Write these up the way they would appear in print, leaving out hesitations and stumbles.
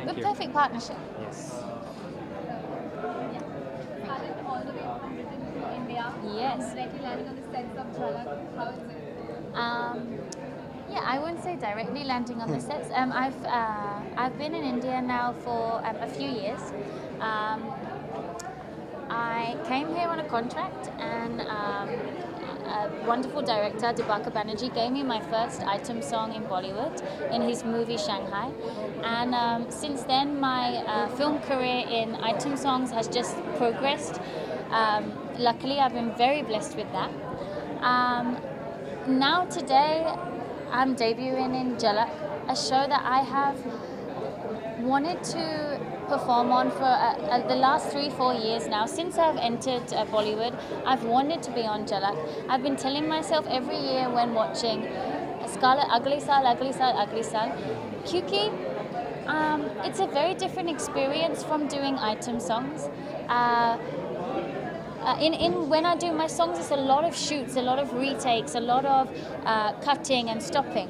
Thank The you. perfect partnership. Yes. Started all the way from Britain to India. Yes. Directly landing on the sets of Jhalak. How is it? Yeah, I wouldn't say directly landing on the sets. I've been in India now for a few years. I came here on a contract, and a wonderful director, Dibakar Banerjee, gave me my first item song in Bollywood in his movie Shanghai. And since then, my film career in item songs has just progressed. Luckily, I've been very blessed with that. Now, today, I'm debuting in Jhalak, a show that I have wanted to perform on for the last 3-4 years now. Since I've entered Bollywood, I've wanted to be on Jhalak. I've been telling myself every year when watching Scarlet Ugly Saal, Ugly Saal, Ugly Saal, क्योंकि it's a very different experience from doing item songs. When I do my songs, it's a lot of shoots, a lot of retakes, a lot of cutting and stopping.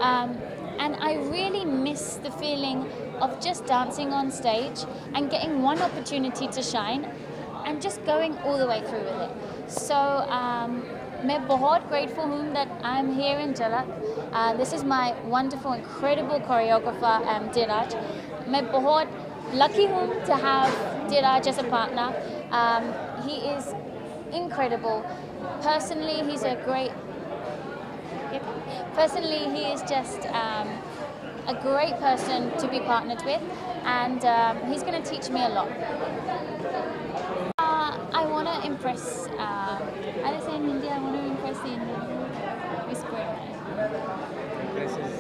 And I really miss the feeling of just dancing on stage and getting one opportunity to shine and just going all the way through with it. So मैं बहुत grateful हूँ that I'm here in Jhalak. This is my wonderful, incredible choreographer, Dhiraj. मैं बहुत lucky हूँ to have Dhiraj as a partner. He is incredible. Personally, he's a great. Personally, he is just a great person to be partnered with, and he's going to teach me a lot. I want to impress. I say in India, I want to impress the Indian. Whisper. Impresses.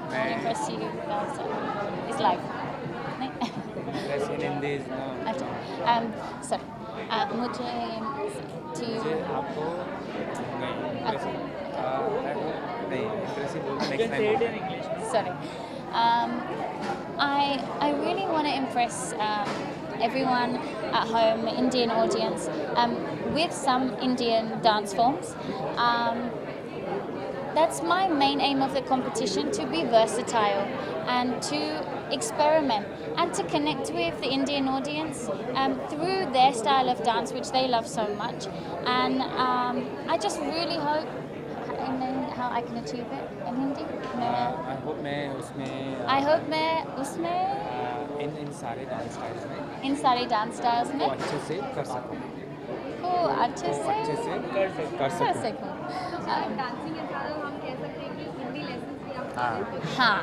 I want to impress you guys. It's live. नहीं? Impress in Hindi is no. अच्छा. Sorry. मुझे मुझे आपको नहीं अच्छा. नहीं impressive बोलना next time. Sorry. I really want to impress everyone at home, the Indian audience, with some Indian dance forms. That's my main aim of the competition, to be versatile and to experiment and to connect with the Indian audience through their style of dance, which they love so much. And I just really hope how I can achieve it in Hindi. I hope मैं उसमें I hope मैं उसमें इन सारे dance styles में इन सारे dance styles में अच्छे से कर सकूँ को अच्छे से कर कर सकूँ सकूँ. Dancing is rather हम कह सकते हैं कि हिंदी lessons भी आप देते हैं. हाँ,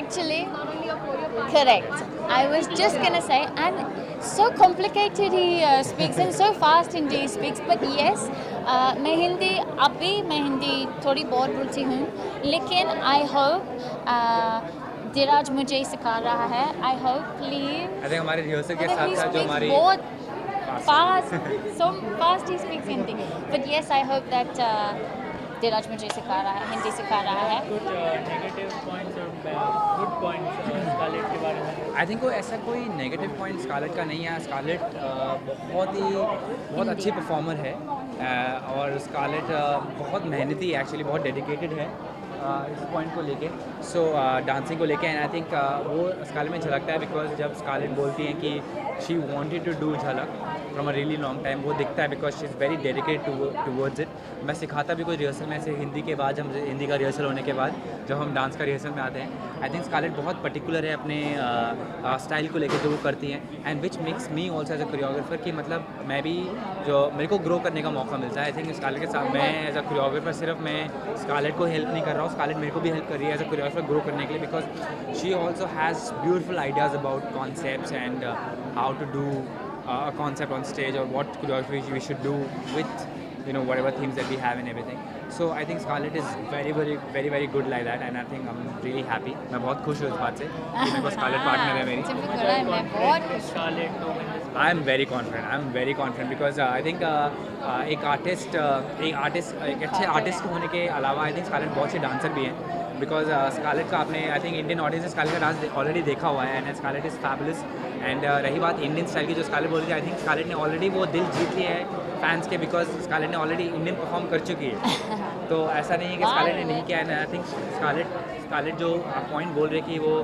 actually, Not only your choreo part. correct. I was just gonna say, and so complicated he speaks and so fast Hindi he speaks. But yes, मैं हिंदी अभी मैं हिंदी थोड़ी बहुत बोलती हूँ, लेकिन I hope धीरज मुझे सिखा रहा है. I hope please. I think हमारे रिहर्सल के He साथ साथ जो speaks हमारी बहुत fast, so fast he speaks Hindi. But yes, I hope that धीरज मुझे सिखा रहा है, हिंदी सिखा रहा है. कुछ नेगेटिव पॉइंट्स और गुड पॉइंट्स स्कारलेट के बारे में. आई थिंक ऐसा कोई नेगेटिव पॉइंट स्कारलेट का नहीं है. स्कारलेट बहुत अच्छी परफॉर्मर है और स्कारलेट बहुत मेहनती है, एक्चुअली बहुत डेडिकेटेड है इस पॉइंट को लेके, सो डांसिंग को लेके. एंड आई थिंक वो स्कारलेट में झलकता है, बिकॉज जब स्कारलेट बोलती हैं कि शी वांटेड टू डू झलक from a really long time, वो दिखता है because she is very dedicated towards it. मैं सिखाता भी कुछ रिहर्सल में ऐसे हिंदी के बाद, जब हिंदी का रिहर्सल होने के बाद जब हम डांस का रिहर्सल में आते हैं, आई थिंक स्कारलेट बहुत पर्टिकुलर है अपने स्टाइल को लेकर जो वो करती हैं, and which makes me also as a choreographer कि मतलब मैं भी जो मेरे को ग्रो करने का मौका मिलता है. आई थिंक स्कारलेट के साथ मैं एज अ कोरियोग्राफर सिर्फ मैं स्कारलेट को हेल्प नहीं कर रहा हूँ, स्कारलेट मेरे को भी हेल्प कर रही है एज अ कोरियोग्राफर ग्रो करने के लिए, because she also has beautiful ideas about concepts and how to do a concept on stage or what choreography we should do with whatever themes that we have and everything. So I think Scarlett is very good like that, and I think I'm really happy. मैं बहुत खुश हूँ इस बात से कि मेरे को Scarlett partner है मेरी. मैं बहुत खुश. स्कारलेट को I am very confident because I think एक अच्छे आर्टिस्ट होने के अलावा आई थिंक स्कारलेट बहुत से डांसर भी हैं, बिकॉज स्कारलेट का आपने आई थिंक इंडियन ऑडियंस ने स्कारलेट का डांस ऑलरेडी देखा हुआ है, and Scarlett is fabulous. And रही बात इंडियन स्टाइल की, जो स्कारलेट बोल रही थी, आई थिंक स्कारलेट ने ऑलरेडी वो दिल जीत लिया है फैंस के, बिकॉज स्कारलेट ने ऑलरेडी इंडियन परफॉर्म कर चुकी है. तो ऐसा नहीं है कि स्कारलेट ने नहीं किया है. आई थिंक स्कारलेट जो आप पॉइंट बोल रहे कि वो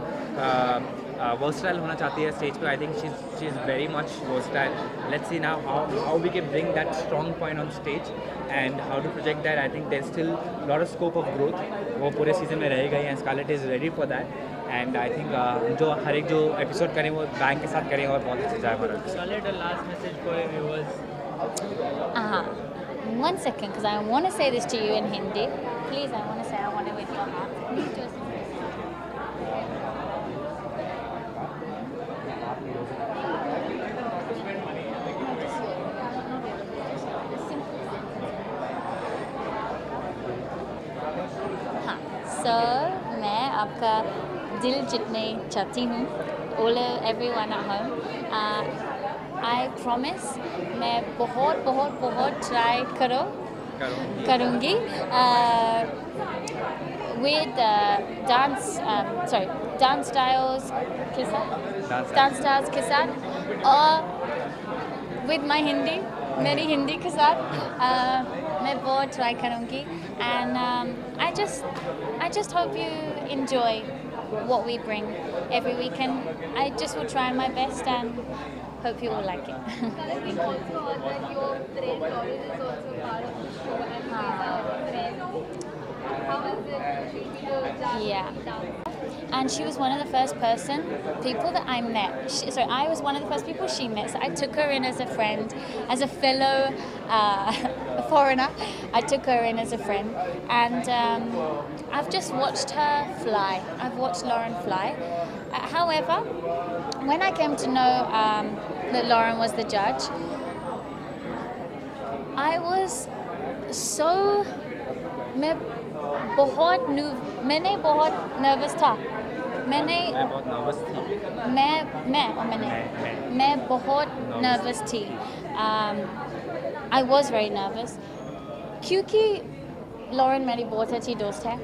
वर्सटाइल होना चाहती है स्टेज पे. I think she is very much versatile. Let's see now how we can bring that strong point on stage and how to project that. I think there still lot of scope of growth. वो पूरे season में रहेगा ही and Scarlett is ready for that. And I think जो हर एक जो episode करें वो बैंक के साथ करें और बहुत अच्छे जाए हमारा. Scarlett, a last message for your viewers. One second, because I want to say this to you in Hindi. Please, I want to say I want it with your heart. Please do it. हाँ, sir मैं आपका दिल जीतने चाहती हूँ. All everyone at home. I promise मैं बहुत try करूँगी with dance styles के साथ और with my Hindi, मेरी हिंदी के साथ मैं बहुत ट्राई करूँगी. And I just hope you enjoy what we bring every weekend. I just will try my best and hope you all like it. Scarlett, we also heard that your friend Lauren is also part of the show and she's a friend. How is it? She'll be the judge Yeah. of the dance. And she was one of the first people that I met. I was one of the first people she met. So I took her in as a friend, as a fellow foreigner. I took her in as a friend, and I've just watched her fly. I've watched Lauren fly. However, when I came to know that Lauren was the judge, I was so मैंने बहुत nervous था. मैं बहुत nervous थी. मैं बहुत nervous थी. I was very nervous क्योंकि Lauren मेरी बहुत अच्छी दोस्त है.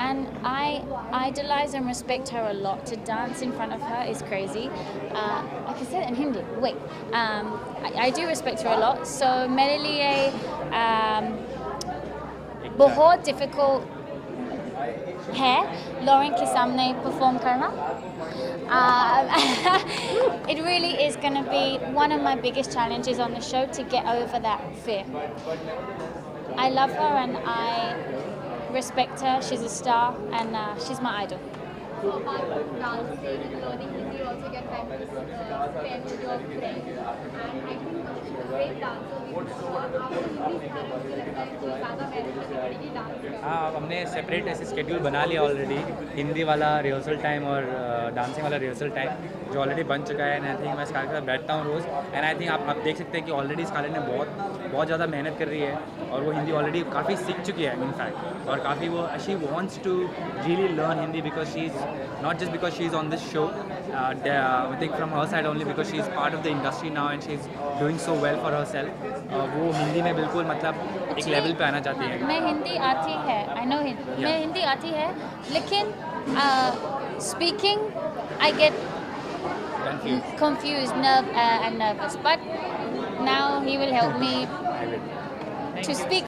And I idolize and respect her a lot. To dance in front of her is crazy. I can say that in Hindi. Wait. I do respect her a lot. So मेरे लिए बहुत difficult है Lauren के सामने perform करना. It really is going to be one of my biggest challenges on the show to get over that fear. I love her and I respect her. She's a star and she's my idol. So apart from dancing and learning Hindi, you also get time to spend with your friends. And I think she's a great dancer. We saw आपको हिंदी सिखाना मुझे लगता है कि ज़्यादा मेहनत करनी पड़ेगी डांस में. हाँ, हमने सेपरेट ऐसे स्केड्यूल बना लिया ऑलरेडी. हिंदी वाला रिहर्सल टाइम और डांसिंग वाला रिहर्सल टाइम जो ऑलरेडी बन चुका है. एंड आई थिंक मैं स्कारलेट के साथ बैठता हूँ रोज़. एंड आई थिंक आप देख सकते हैं कि ऑलरेडी स्कारलेट ने बहुत ज़्यादा मेहनत कर रही है और वो हिंदी ऑलरेडी काफ़ी सीख चुकी है इनफैक्ट. और काफ़ी वो she wants to really learn Hindi because she is not just because she is on this show. I think from her side only because she is part of the industry now and she is doing so well for herself. वो हिंदी में बिल्कुल मतलब एक level पे आना चाहती है. मैं हिंदी आती है. I know Hindi. मैं हिंदी आती है लेकिन speaking I get confused and nervous. But now he will help me to speak.